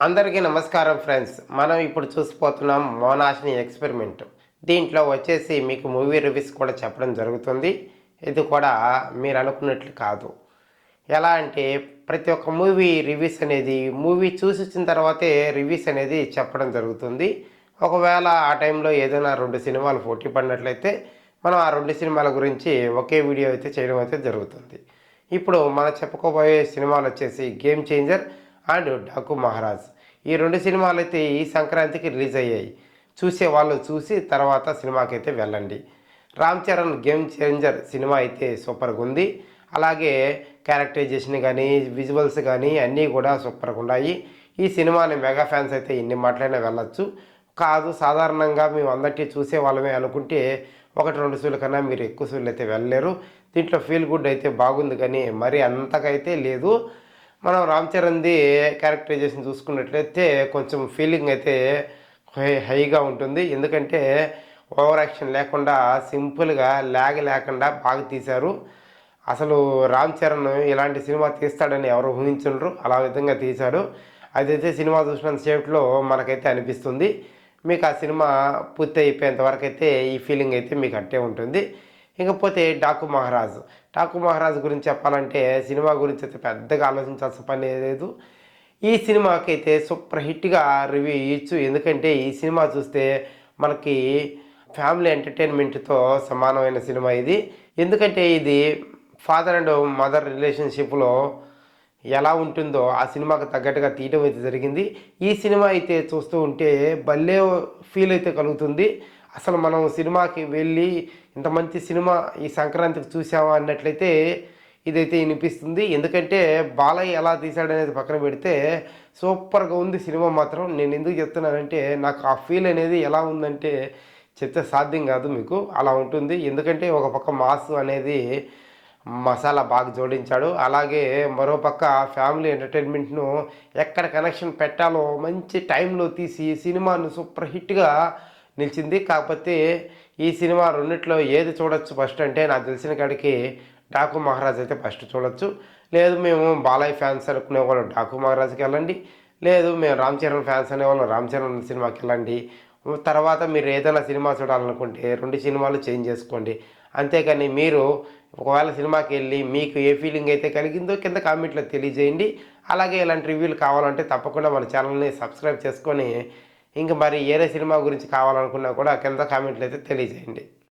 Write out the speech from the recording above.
అందరికీ నమస్కారం ఫ్రెండ్స్. మనం ఇప్పుడు చూసిపోతున్నాం 'మోనాష్‌ని ఎక్స్‌పెరిమెంట్'. దీంట్లో వచ్చేసి మీకు మూవీ రివ్యూస్ కూడా చెప్పడం జరుగుతుంది. ఇది కూడా మీరు అనుకున్నట్లు కాదు. ఎలా అంటే ప్రతి ఒక్క మూవీ రివ్యూస్ అనేది మూవీ చూసొచ్చిన తర్వాతే రివ్యూస్ అనేది చెప్పడం జరుగుతుంది. ఒకవేళ ఆ టైంలో ఏదైనా 2 సినిమాలు పోటీ పడినట్లయితే మనం ఆ 2 సినిమాల గురించి ఒకే వీడియో అయితే చేయడం అయితే జరుగుతుంది. ఇప్పుడు మనం చెప్పుకోబోయే సినిమాలొచ్చేసి 'game changer' and 'Daaku Maharaaj'. ఈ 2 సినిమాలైతే ఈ సంక్రాంతికి రిలీజ్ అయ్యాయి. చూసేవాళ్ళు చూసి తర్వాత సినిమాకైతే వెళ్ళండి. 'Ram Charan game changer' cinema అయితే సూపర్‌గుంది. అలాగే క్యారెక్టరైజేషన్ గానీ, విజువల్స్ గానీ అన్నీ కూడా సూపర్‌గున్నాయి. ఈ సినిమాని మెగా ఫ్యాన్స్ అయితే ఎన్ని మాటలైనా వెళ్ళొచ్చు. కాదు సాధారణంగా మేము అందరికీ చూసేవాళ్ళమే అనుకుంటే 1, 2 షోల కన్నా మీరు ఎక్కువ షోలైతే వెళ్ళలేరు. దీంట్లో ఫీల్ గుడ్ అయితే బాగుంది కానీ మరీ అంతకైతే లేదు. మనం 'రామ్ చరణ్‌ది' క్యారెక్టరైజేషన్ చూసుకున్నట్లయితే కొంచెం ఫీలింగ్ అయితే హైగా ఉంటుంది. ఎందుకంటే ఓవర్ యాక్షన్ లేకుండా సింపుల్‌గా ల్యాగ్ లేకుండా బాగా తీశారు. అసలు 'రామ్ చరణ్' ఇలాంటి సినిమా తీస్తాడని ఎవరు ఊహించుండరు. అలా విధంగా తీశాడు. అదైతే సినిమా చూసినంత సేపట్లో మనకైతే అనిపిస్తుంది. మీకు ఆ సినిమా పూర్తి అయిపోయేంత వరకైతే ఈ ఫీలింగ్ అయితే మీకు అట్టే ఉంటుంది. ఇకపోతే 'డాకు మహారాజ్'. 'డాకు మహారాజ్' గురించి చెప్పాలంటే సినిమా గురించి అయితే పెద్దగా ఆలోచించాల్సిన పని లేదు. ఈ సినిమాకైతే సూపర్ హిట్‌గా రివ్యూ ఇయ్యొచ్చు. ఎందుకంటే ఈ సినిమా చూస్తే మనకి ఫ్యామిలీ ఎంటర్‌టైన్‌మెంట్‌తో సమానమైన సినిమా ఇది. ఎందుకంటే ఇది ఫాదర్ అండ్ మదర్ రిలేషన్‌షిప్‌లో ఎలా ఉంటుందో ఆ సినిమాకి తగ్గట్టుగా తీయటం అయితే జరిగింది. ఈ సినిమా అయితే చూస్తూ ఉంటే భలే ఫీల్ అయితే కలుగుతుంది. అసలు మనం సినిమాకి వెళ్ళి ఇంత మంచి సినిమా ఈ సంక్రాంతికి చూసామా అన్నట్లయితే ఇదైతే వినిపిస్తుంది. ఎందుకంటే బాలయ్య ఎలా తీశాడనేది పక్కన పెడితే సూపర్‌గా ఉంది సినిమా మాత్రం. నేను ఎందుకు చెప్తున్నానంటే నాకు ఆ ఫీల్ అనేది ఎలా ఉందంటే చెప్తే సాధ్యం కాదు మీకు. అలా ఉంటుంది. ఎందుకంటే ఒక పక్క మాస్ అనేది మసాలా బాగా జోడించాడు. అలాగే మరోపక్క ఫ్యామిలీ ఎంటర్‌టైన్‌మెంట్‌ను ఎక్కడ కనెక్షన్ పెట్టాలో మంచి టైంలో తీసి సినిమాను సూపర్ హిట్‌గా నిలిచింది. కాకపోతే ఈ సినిమా రెండిట్లో ఏది చూడొచ్చు ఫస్ట్ అంటే నాకు తెలిసిన కాడికి 'డాకు మహారాజ్' అయితే ఫస్ట్ చూడొచ్చు. లేదు మేము బాలయ్య ఫ్యాన్స్ అనుకునేవాళ్ళు 'డాకు మహారాజ్‌కి' వెళ్ళండి. లేదు మేము 'రామ్ చరణ్' ఫ్యాన్స్ అనేవాళ్ళు 'రామ్ చరణ్' సినిమాకి వెళ్ళండి. తర్వాత మీరు ఏదైనా సినిమా చూడాలనుకుంటే 2 సినిమాలు చేంజ్ చేసుకోండి. అంతేకాని మీరు ఒకవేళ సినిమాకెళ్ళి మీకు ఏ ఫీలింగ్ అయితే కలిగిందో కింద కామెంట్‌లో తెలియజేయండి. అలాగే ఇలాంటి రివ్యూలు కావాలంటే తప్పకుండా మన ఛానల్‌ని సబ్స్క్రైబ్ చేసుకొని ఇంక మరి ఏరే సినిమా గురించి కావాలనుకున్నా కూడా కింద కామెంట్‌లో అయితే తెలియజేయండి.